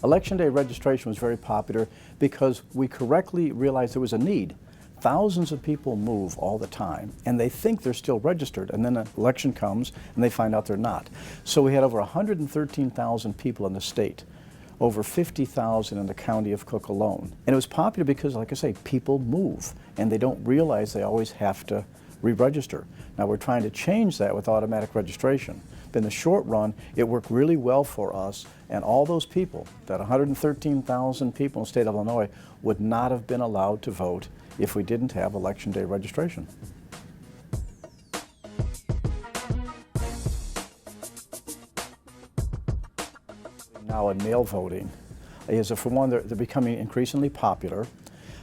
Election day registration was very popular because we correctly realized there was a need. Thousands of people move all the time, and they think they're still registered, and then an election comes, and they find out they're not. So we had over 113,000 people in the state, over 50,000 in the county of Cook alone. And it was popular because, like I say, people move, and they don't realize they always have to re-register. Now we're trying to change that with automatic registration. But in the short run, it worked really well for us, and all those people, that 113,000 people in the state of Illinois, would not have been allowed to vote if we didn't have election day registration. Now in mail voting is, for one, they're becoming increasingly popular,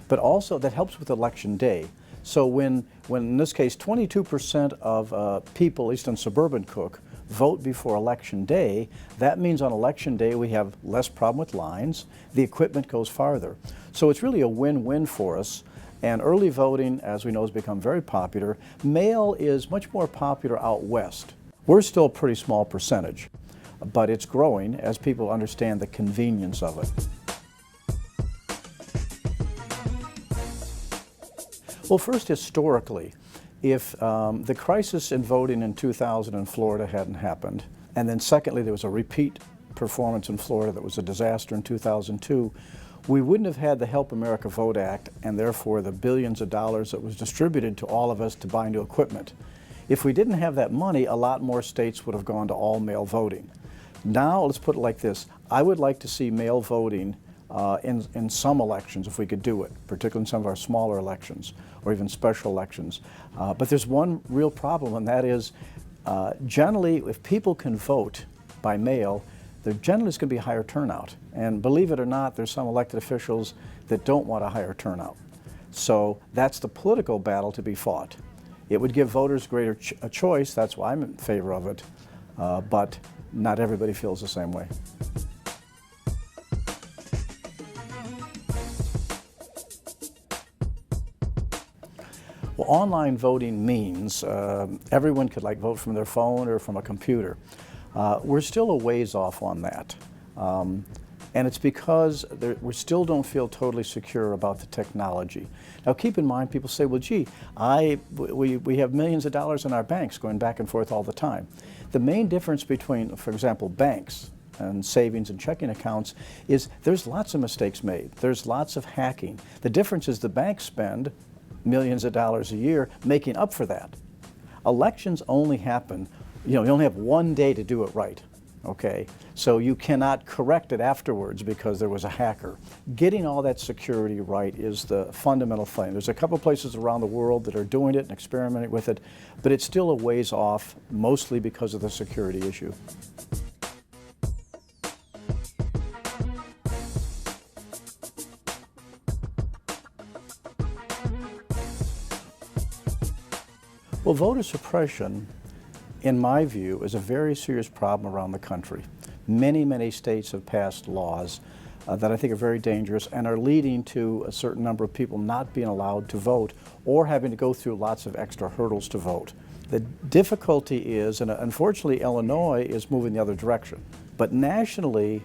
but also that helps with election day. So when in this case 22% of people, at least in suburban Cook, vote before election day, that means on election day we have less problem with lines, the equipment goes farther. So it's really a win-win for us, and early voting, as we know, has become very popular. Mail is much more popular out west. We're still a pretty small percentage, but it's growing as people understand the convenience of it. Well, first, historically, if the crisis in voting in 2000 in Florida hadn't happened, and then secondly, there was a repeat performance in Florida that was a disaster in 2002, we wouldn't have had the Help America Vote Act and therefore the billions of dollars that was distributed to all of us to buy new equipment. If we didn't have that money, a lot more states would have gone to all mail voting. Now, let's put it like this. I would like to see mail voting in some elections, if we could do it, particularly in some of our smaller elections or even special elections. But there's one real problem, and that is generally, if people can vote by mail, there generally is going to be a higher turnout. And believe it or not, there's some elected officials that don't want a higher turnout. So that's the political battle to be fought. It would give voters greater choice, that's why I'm in favor of it, but not everybody feels the same way. Well, online voting means everyone could vote from their phone or from a computer. We're still a ways off on that. And it's because we still don't feel totally secure about the technology. Now keep in mind, people say, well gee, we have millions of dollars in our banks going back and forth all the time. The main difference between, for example, banks and savings and checking accounts is there's lots of mistakes made. There's lots of hacking. The difference is the banks spend millions of dollars a year making up for that. Elections only happen, you only have one day to do it right, okay? So you cannot correct it afterwards because there was a hacker. Getting all that security right is the fundamental thing. There's a couple places around the world that are doing it and experimenting with it, but it's still a ways off, mostly because of the security issue. Well, voter suppression, in my view, is a very serious problem around the country. Many, many states have passed laws that I think are very dangerous and are leading to a certain number of people not being allowed to vote or having to go through lots of extra hurdles to vote. The difficulty is, and unfortunately Illinois is moving the other direction, but nationally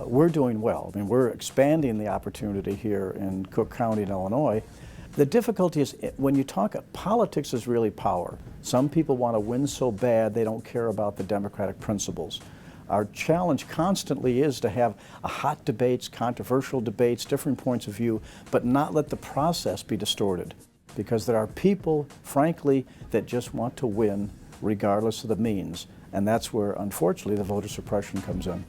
we're doing well. I mean, we're expanding the opportunity here in Cook County in Illinois. The difficulty is when you talk, politics is really power. Some people want to win so bad they don't care about the democratic principles. Our challenge constantly is to have hot debates, controversial debates, different points of view, but not let the process be distorted. Because there are people, frankly, that just want to win regardless of the means. And that's where, unfortunately, the voter suppression comes in.